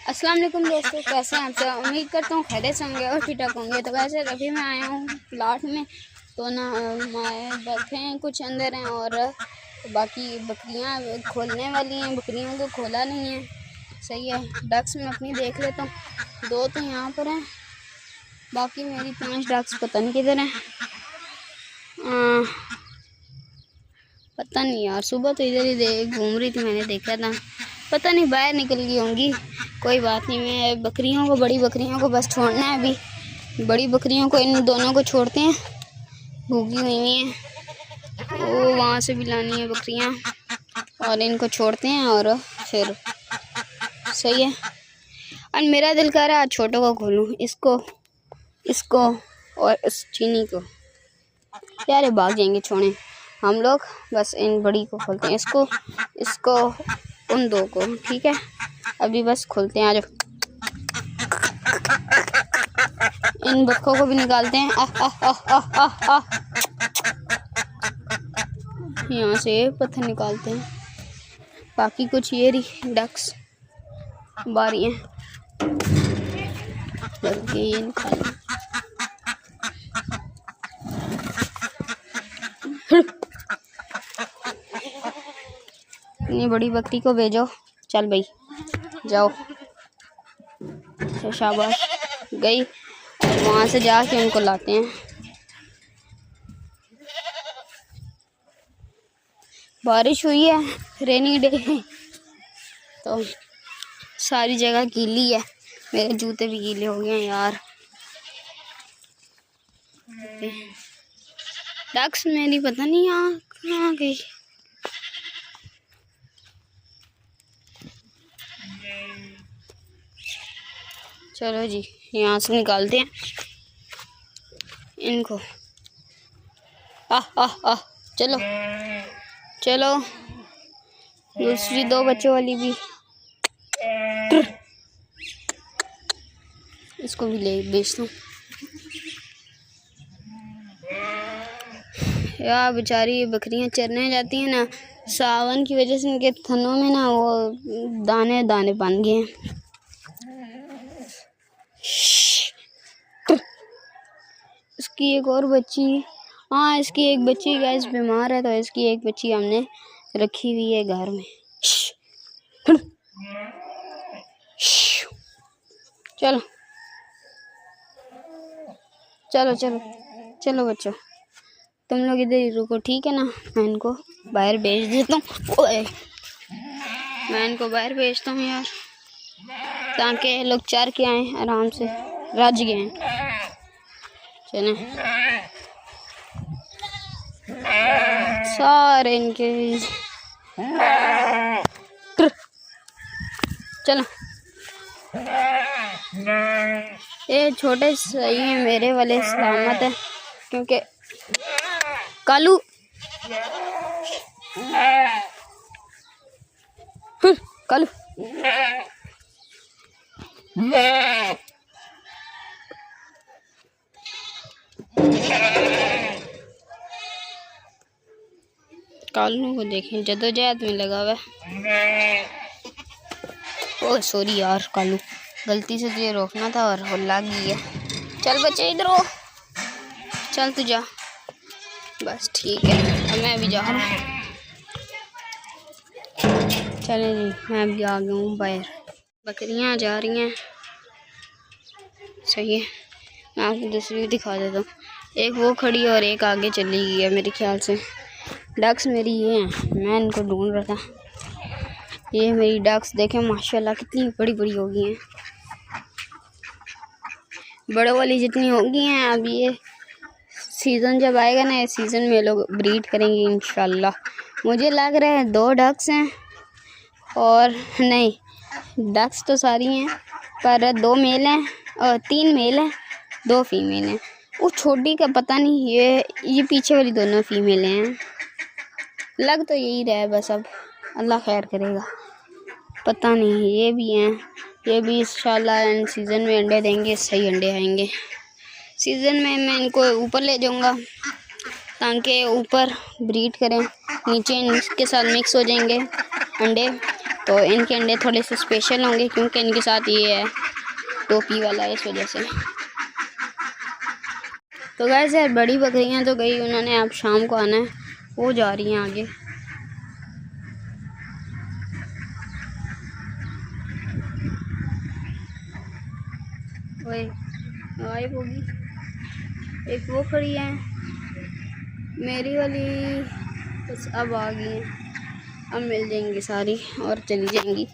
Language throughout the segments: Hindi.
अस्सलाम वालेकुम दोस्तों, कैसे हैं आप सब। उम्मीद करता हूँ खैरियत से होंगे और ठीक ठाक होंगे। तो वैसे अभी मैं आया हूँ प्लाट में, तो ना मैं बैठे हैं, कुछ अंदर हैं और बाकी बकरियाँ खोलने वाली हैं। बकरियों को खोला नहीं है, सही है। डक्स में अपनी देख लेता हूँ, 2 तो यहाँ पर हैं, बाकी मेरी 5 डक्स पता नहीं किधर हैं। पता नहीं यार, सुबह तो इधर ही घूम रही थी, मैंने देखा था, पता नहीं बाहर निकल गई होंगी। कोई बात नहीं, मैं बकरियों को, बड़ी बकरियों को बस छोड़ना है अभी। बड़ी बकरियों को, इन दोनों को छोड़ते हैं, भूखी हुई हैं, वो वहाँ से भी लानी है बकरियाँ, और इनको छोड़ते हैं और फिर सही है। और मेरा दिल कर रहा है आज छोटों को खोलूँ, इसको और इस चीनी को। यार भाग जाएंगे, छोड़ें हम लोग, बस इन बड़ी को खोलते हैं, इसको उन 2 को, ठीक है। अभी बस खोलते हैं, आ जाओ। इन बच्चों को भी निकालते हैं। यहाँ से पत्थर निकालते हैं, बाकी कुछ ये रही डक्स बारी हैं, बल्कि ये निकाल। इतनी बड़ी बकरी को भेजो, चल भाई जाओ। शाबाश, गई। और वहाँ से जाके उनको लाते हैं। बारिश हुई है, रेनी डे है, तो सारी जगह गीली है। मेरे जूते भी गीले हो गए हैं यार। डक्स मेरी पता नहीं यहाँ कहाँ गई। चलो जी, यहाँ से निकालते हैं इनको। चलो चलो, दूसरी 2 बच्चों वाली भी, इसको भी ले बेचता हूँ। यार बेचारी बकरियां चरने जाती हैं ना, सावन की वजह से इनके थनों में ना वो दाने दाने बन गए हैं। इसकी एक और बच्ची, हाँ इसकी एक बच्ची गैस बीमार है, तो इसकी एक बच्ची हमने रखी हुई है घर में। चलो चलो चलो चलो बच्चों, तुम लोग इधर ही रुको, ठीक है ना। मैं इनको बाहर भेज देता हूँ। मैं इनको बाहर भेजता हूँ यार, ताकि लोग चर के आए आराम से, रज गए हैं। चले सारे इनके, चलो। ये छोटे सही हैं, मेरे वाले सलामत है, क्योंकि कालू कालू कालू को देखें, जद्दोजहद में लगा हुआ है। ओह सॉरी यार कालू, गलती से तुझे रोकना था और वो लग गई है। चल बच्चे इधर हो, चल तू जा, बस ठीक है। अब मैं भी जा रहा हूँ। चले जी, मैं भी आ गया हूँ बाहर। बकरियाँ जा रही हैं, सही है। मैं आपको दूसरी भी दिखा देता हूँ, एक वो खड़ी और एक आगे चली गई है मेरे ख्याल से। डक्स मेरी ये हैं, मैं इनको ढूंढ रहा था। ये मेरी डक्स देखें माशाल्लाह कितनी बड़ी बड़ी हो गई हैं, बड़ों वाली जितनी हो गई हैं। अब ये सीज़न जब आएगा ना, इस सीज़न में लोग ब्रीड करेंगे इंशाल्लाह। मुझे लग रहा है 2 डक्स हैं, और नहीं, डक्स तो सारी हैं, पर 2 मेल हैं और 3 मेल हैं, 2 फीमेल हैं। वो छोटी का पता नहीं, ये पीछे वाली दोनों फीमेल हैं। लग तो यही रहा है, बस अब अल्लाह खैर करेगा, पता नहीं। ये भी हैं, ये भी इंशाल्लाह सीज़न में अंडे देंगे, सही अंडे आएंगे सीज़न में। मैं इनको ऊपर ले जाऊंगा ताकि ऊपर ब्रीड करें, नीचे इनके साथ मिक्स हो जाएंगे अंडे, तो इनके अंडे थोड़े से स्पेशल होंगे क्योंकि इनके साथ ये है टोपी वाला, इस वजह से। तो गाइस यार बड़ी बकरियां तो गई, उन्होंने अब शाम को आना है, वो जा रही हैं आगे। वही गायब होगी, एक वो खड़ी है मेरी वाली, बस अब आ गई हैं, अब मिल जाएंगी सारी और चली जाएंगी।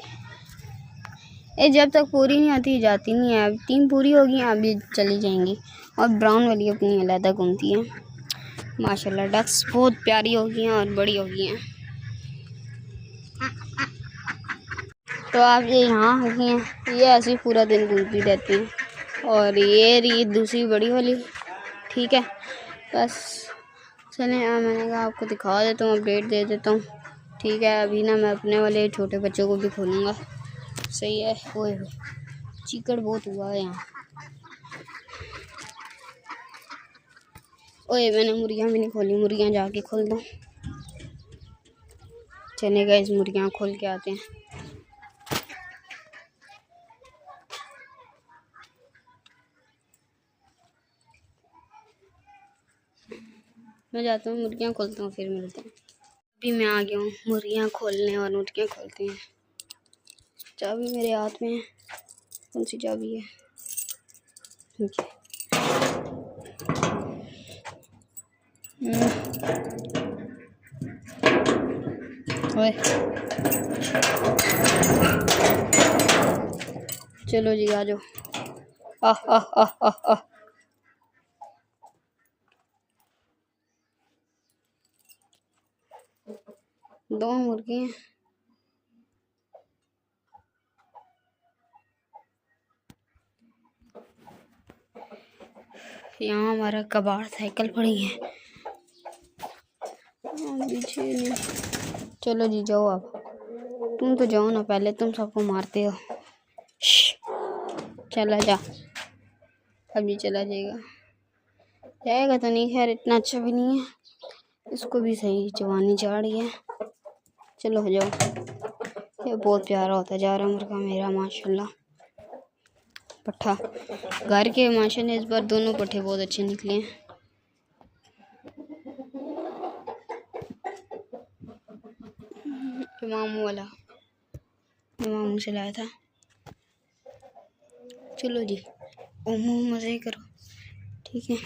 ये जब तक पूरी नहीं होती जाती नहीं है, अब 3 पूरी होगी अब ये चली जाएंगी। और ब्राउन वाली अपनी अलहदा घूमती है। माशाल्लाह डक्स बहुत प्यारी हो गई हैं और बड़ी हो गई हैं। तो आप ये यहाँ हो गई हैं, ये ऐसे ही पूरा दिन घूमती रहती हैं। और ये रही दूसरी बड़ी वाली, ठीक है। बस चलें, मैंने कहा आपको दिखा देता हूँ, अपडेट दे देता हूँ, ठीक है। अभी ना मैं अपने वाले छोटे बच्चों को भी खोलूँगा, सही है। ओए चिकड़ बहुत हुआ है यहाँ। ओए मैंने मुर्गियाँ भी नहीं खोली, मुर्गियाँ जाके खोल दूँ। चले गए, इस मुर्गियाँ खोल के आते हैं। मैं जाता हूँ मुर्गियाँ खोलता हूँ, फिर मिलते हैं। अभी मैं आ गया हूँ मुर्गियाँ खोलने और मुर्गियाँ खोलते हैं। चाबी मेरे हाथ में है, कौन सी चाबी है? ओए चलो जी आ जाओ। आह आह आह आह आह। दो मुर्गी हैं। यहाँ हमारा कबाड़ साइकिल पड़ी है पीछे नहीं। चलो जी जाओ, आप तुम तो जाओ ना, पहले तुम सबको मारते हो। चला जा, अभी चला जाएगा, जाएगा तो नहीं, खैर इतना अच्छा भी नहीं है, इसको भी सही जवानी चढ़ रही है। चलो हो जाओ, ये बहुत प्यारा होता जा रहा मुर्गा मेरा, माशाल्लाह। पट्ठा घर के माशाल्लाह इस बार दोनों पट्ठे बहुत अच्छे निकले हैं। मामू वाला मामू से लाया था। चलो जी ओमो मज़े करो, ठीक है।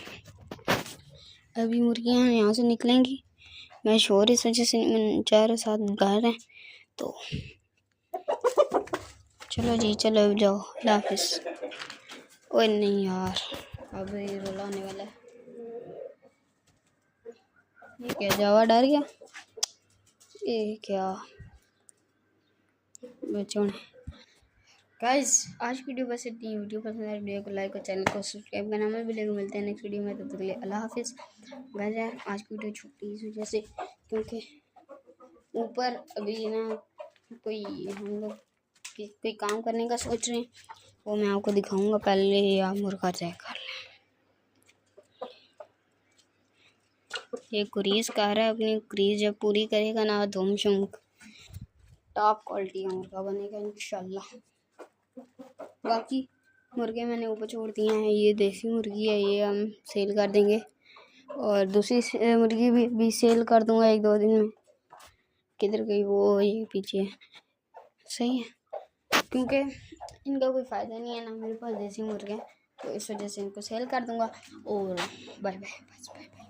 अभी मुर्गियाँ यहाँ से निकलेंगी, मैं शोर इस वजह से 4-7 घर हैं तो। चलो जी चलो जाओ, अल्लाह हाफिज़। ओए नहीं यार, अब ये रोला आने वाला है। ये क्या जावा डर गया, ये क्या बच्चों ने। गाइस आज की वीडियो बस इतनी। वीडियो पसंद है वीडियो को लाइक और चैनल को सब्सक्राइब करना मत भूलिएगा। मिलते हैं नेक्स्ट वीडियो में, तब तक के लिए अल्लाह हाफिज़। गाइस यार आज की वीडियो छोटी इस वजह से क्योंकि ऊपर अभी ना कोई हम लोग कोई काम करने का सोच रहे हैं, वो मैं आपको दिखाऊंगा। पहले आप मुर्गा चेक कर लें। ये कुरीज का रहा है, अपनी कुरीज जब पूरी करेगा ना धूम शुम टॉप क्वालिटी का मुर्गा बनेगा इंशाल्लाह। बाकी मुर्गे मैंने ऊपर छोड़ दिए हैं, ये देसी मुर्गी है, ये हम सेल कर देंगे। और दूसरी मुर्गी भी सेल कर दूंगा 1-2 दिन में। किधर गई वो, ये पीछे है, सही है। क्योंकि इनका कोई फ़ायदा नहीं है ना मेरे पास देसी मुर्गे, तो इस वजह से इनको सेल कर दूंगा। और बाय बाय, बस बाय बाय।